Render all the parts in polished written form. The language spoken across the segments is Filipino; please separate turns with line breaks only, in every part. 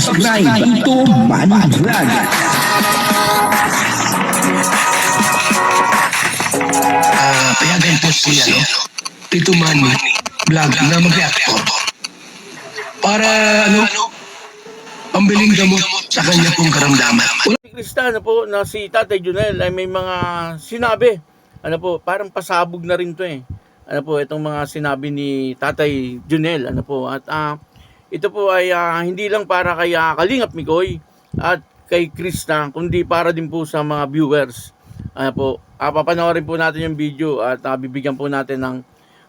subscribe. Ito Manny Vlog.
Payagan po si Tito Manny Vlog na mag-reactor para pambiling gamot sa kanya pong karamdaman.
Si Krista po na si Tatay Junel ay may mga sinabi. Parang pasabog na rin to eh. Itong mga sinabi ni Tatay Junel. At ito po ay hindi lang para kay Kalingap Mikoy at kay Krista, kundi para din po sa mga viewers. Papanoorin po natin yung video at bibigyan po natin ng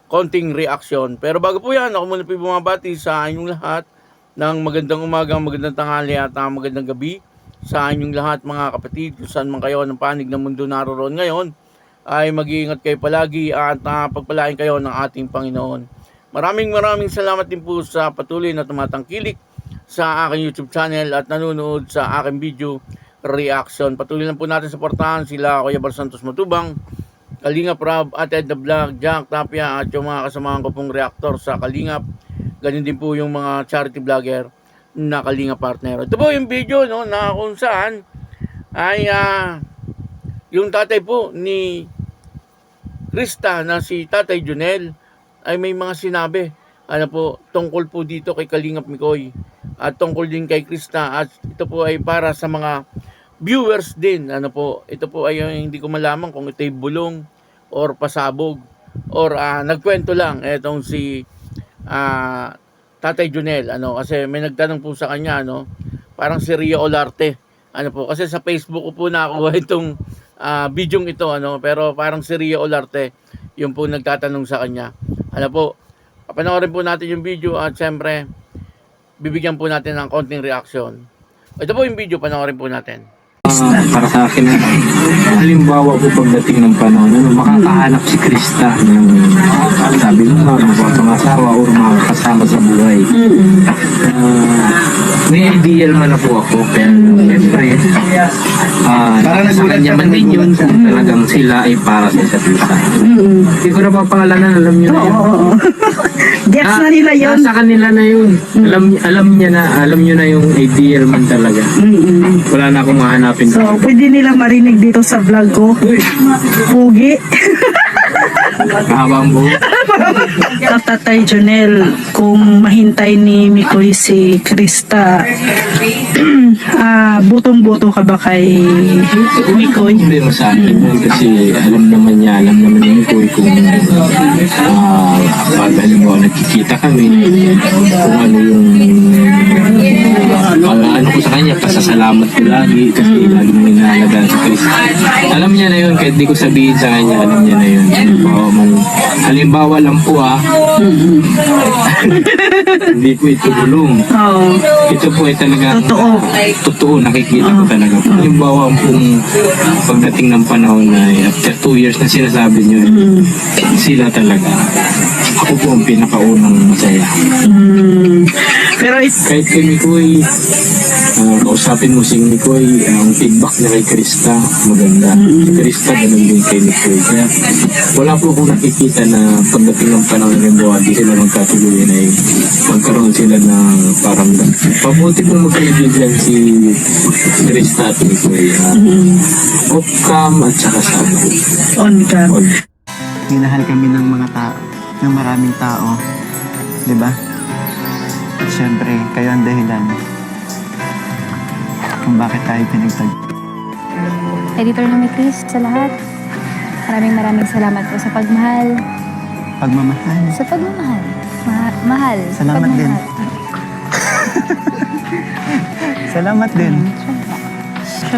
konting reaction. Pero bago po yan, ako muna po bumabati sa inyong lahat ng magandang umaga, magandang tanghali at magandang gabi sa inyong lahat mga kapatid. Kung saan man kayo ng panig ng mundo naroon ngayon, ay mag-iingat kayo palagi at pagpalain kayo ng ating Panginoon. Maraming salamat din po sa patuloy na tumatangkilik sa aking YouTube channel at nanonood sa aking video reaction. Patuloy lang po natin suportahan sila Kuya Bal Santos Matubang, Kalingap Rob, at Ed the Vlog, Jack Tapia at yung mga kasamahan ko pong reactor sa Kalingap. Ganun din po yung mga charity vlogger na Kalingap partner. Ito po yung video na kung saan ay yung tatay po ni Krista na si Tatay Junel ay may mga sinabi tungkol po dito kay Kalingap Mikoy at tungkol din kay Krista, at ito po ay para sa mga viewers din. Ito po ay hindi ko malaman kung ito ay bulong or pasabog or nagkwento lang etong si Tatay Junel. Kasi may nagtanong po sa kanya parang si Ria Olarte. Kasi sa Facebook ko po nakuha itong video ito pero parang si Ria Olarte yung po nagtatanong sa kanya. Papanoorin po natin yung video at syempre bibigyan po natin ng konting reaction. Ito po yung video, panoorin po natin.
Para sa akin, halimbawa po pagdating ng panahon, makakahanap si Krista ng sabi mo mga pangasawa o mga kasama sa buhay. May ideal man na po ako, pero siyempre, sa kanya man din yun kung talagang sila ay para sa isa't isa. Hindi ko na papangalanan, alam nyo na yun.
Gets na nila yun.
Sa kanila na yun. Alam nyo na yung ideal man talaga. Wala na akong mahanapin.
So, pwede nila marinig dito sa vlog ko. Pugi.
Kahabang buhok.
Tatay Junel, kung mahintay ni Mikoy si Krista, butong-buto ka ba kay Mikoy?
Hindi mo sa akin yun kasi alam naman ni Mikoy kung pag halimbawa nagkikita kami, kung ano yung ano ko sa kanya, pasasalamat ko lagi kasi lagi mo inalagaan sa Krista. Alam niya na yun, kahit di ko sabihin sa kanya, alam niya na yun. Halimbawa lang po hindi po ito bulong. Ito po ay talaga totoo, nakikita ko talaga. Halimbawa kung pagdating ng panahon na after 2 years na sinasabi niyo, sila talaga. Ako po ang pinakaunang masaya.
Pero
kahit kay Mikoy, kausapin mo si Mikoy, ang feedback niya kay Krista, maganda. Si Krista, ganun din kay Mikoy. Kaya wala po akong nakikita na pagdating ng panahon ng buwan, di sila magkatuluyan ay magkaroon sila ng parang pabuti kung magkaibigan si Krista at Mikoy. Off-cam at saka sa
on-cam.
Minahal kami ng mga tao, ng maraming tao, di ba? At syempre, kayo ang dahilan kung bakit tayo pinagtag.
Editor namin Chris, sa lahat, maraming salamat po sa pagmahal.
Pagmamahal.
Sa pagmamahal. Mahal.
Salamat
pagmamahal.
din. Salamat din.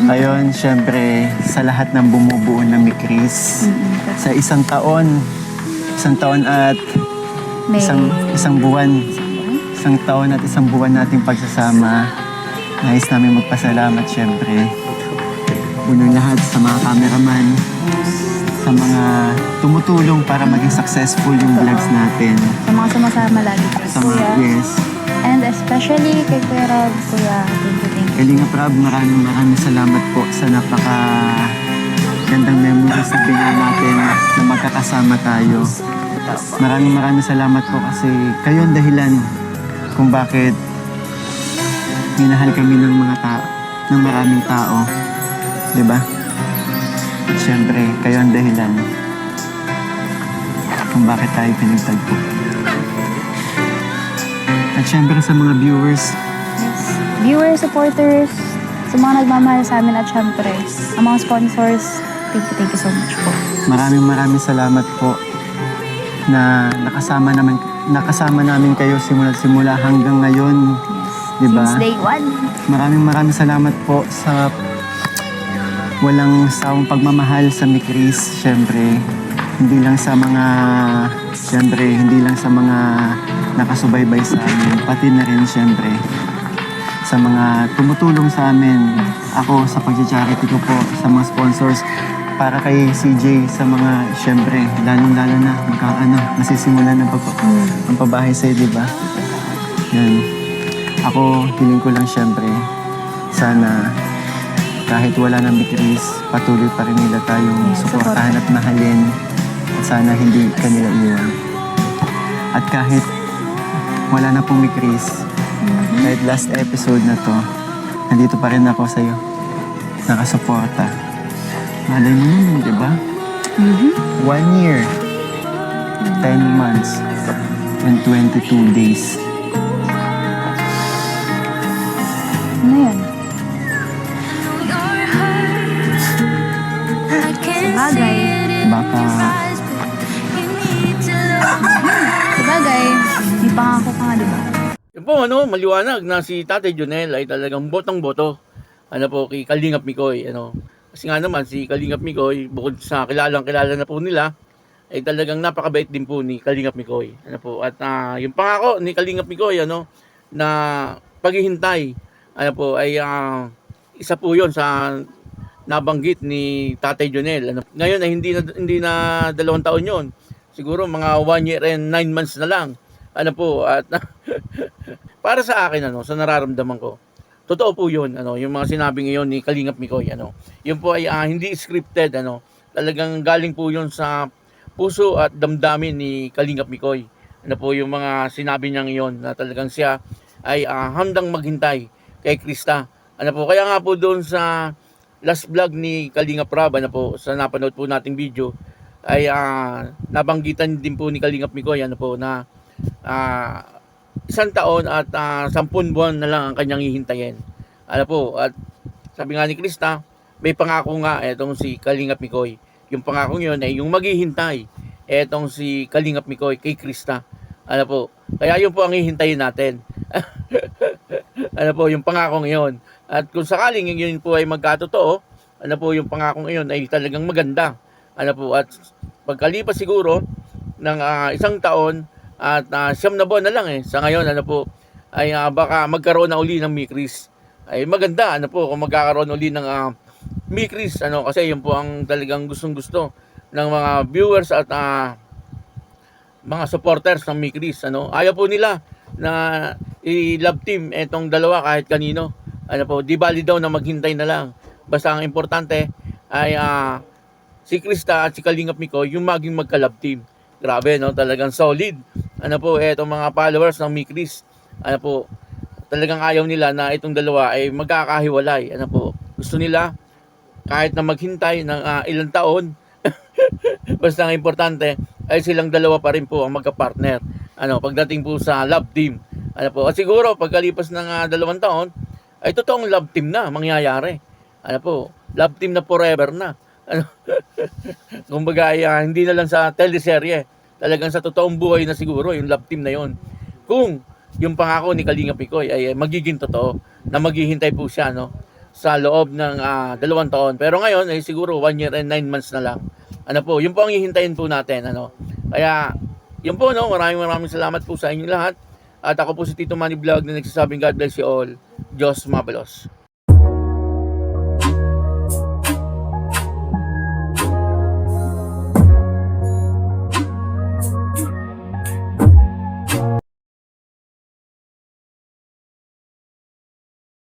Ayun, syempre, sa lahat ng bumubuo ng Chris, sa isang taon at isang buwan, isang taon at isang buwan nating pagsasama, nais namin magpasalamat syempre. Unang lahat sa mga cameraman, sa mga tumutulong para maging successful yung vlogs natin.
Sa mga sumasama lagi kay
Sa mga,
Kuya.
yes.
And especially kay Kuya Rob, Kuya. Thank you.
Kalingap Rob, maraming salamat po sa napaka gandang memories na binigay natin na magkakasama tayo. Maraming salamat po kasi kayo ang dahilan kung bakit minahal kami ng ng maraming tao. 'Di ba? At syempre, kayo ang dahilan kung bakit tayo pinagtagpo. At syempre sa mga viewers,
Yes. Viewers, supporters, sa mga nagmamahal sa amin at syempre, ang mga sponsors, thank you so much po.
maraming salamat po na nakasama namin kayo simula hanggang ngayon.
Yes.
Diba?
Since day one.
Maraming salamat po sa walang sawang pagmamahal sa Mikris. Syempre, hindi lang sa mga nakasubaybay sa amin, pati na rin syempre sa mga tumutulong sa amin. Ako sa pag-charity ko po, sa mga sponsors, para kay CJ, sa mga syempre, lalong-lalo na nasisimulan ng pabahay sa'yo, di ba? Yan. Ako, feeling ko lang syempre, sana kahit wala ng Mikris, patuloy pa rin nila tayong suportahan at mahalin. At sana hindi kanila iwan. At kahit wala na pong Mikris, kahit last episode na to, nandito pa rin ako sa'yo. Nakasuporta. Malay mo naman, di ba? 1 year, 10 months, and 22 days.
Ano yan? Sabagay.
Baka
Sabagay. May pangako ka nga, di ba?
Yun po, maliwanag na si Tatay Junel ay talagang botong-boto. Kay Kalingap Mikoy, Kasi nga naman, si Kalingap Mikoy, bukod sa kilalang-kilala na po nila, ay talagang napakabait din po ni Kalingap Mikoy. At yung pangako ni Kalingap Mikoy, na paghihintay, ay isa po yun sa nabanggit ni Tatay Junel. Ngayon ay hindi na 2 taon yun. Siguro mga 1 year and 9 months na lang. At para sa akin, sa nararamdaman ko, totoo po yun, yung mga sinabi ngayon ni Kalingap Mikoy, yun po ay hindi scripted, talagang galing po yun sa puso at damdamin ni Kalingap Mikoy. Yung mga sinabi niya ngayon na talagang siya ay handang maghintay kay Krista. Kaya nga po doon sa last vlog ni Kalingap Rab, sa napanood po nating video, ay nabanggitan din po ni Kalingap Mikoy, na 1 taon at 10 buwan na lang ang kanyang hihintayin. At sabi nga ni Krista, may pangako nga etong si Kalingap Mikoy. Yung pangako yun ay yung maghihintay etong si Kalingap Mikoy kay Krista. Kaya yun po ang hihintayin natin. Yung pangako ngayon. At kung sakaling yun po ay magkatotoo, yung pangako ngayon ay talagang maganda. At pagkalipas siguro ng 1 taon at 9 na buwan na lang sa ngayon, ay baka magkaroon na uli ng Mikris. Ay maganda, kung magkakaroon uli ng Mikris, kasi yun po ang talagang gustong-gusto ng mga viewers at mga supporters ng Mikris. Ayaw po nila na i-love team etong dalawa kahit kanino. Di bali daw na maghintay na lang. Basta ang importante ay si Krista at si Kalingap Mikoy yung maging magka-love team. Grabe, talagang solid. Etong mga followers ng Mikris, talagang ayaw nila na itong dalawa ay magkakahiwalay. Gusto nila kahit na maghintay ng ilang taon, basta ang importante ay silang dalawa pa rin po ang magka-partner. Pagdating po sa love team. At siguro pagkalipas ng 2 taon, ay totoong love team na mangyayari. Love team na forever na. Kumbaga ay hindi na lang sa teleserye, talagang sa totoong buhay na siguro yung love team na yon. Kung yung pangako ni Kalingap Mikoy ay magiging totoo, na maghihintay po siya sa loob ng 2 taon. Pero ngayon ay siguro 1 year and 9 months na lang. Yun po ang hihintayin po natin. Kaya yun po, maraming salamat po sa inyo lahat. At ako po si Tito Manny Vlog na nagsasabing God bless you all. Diyos mabalos.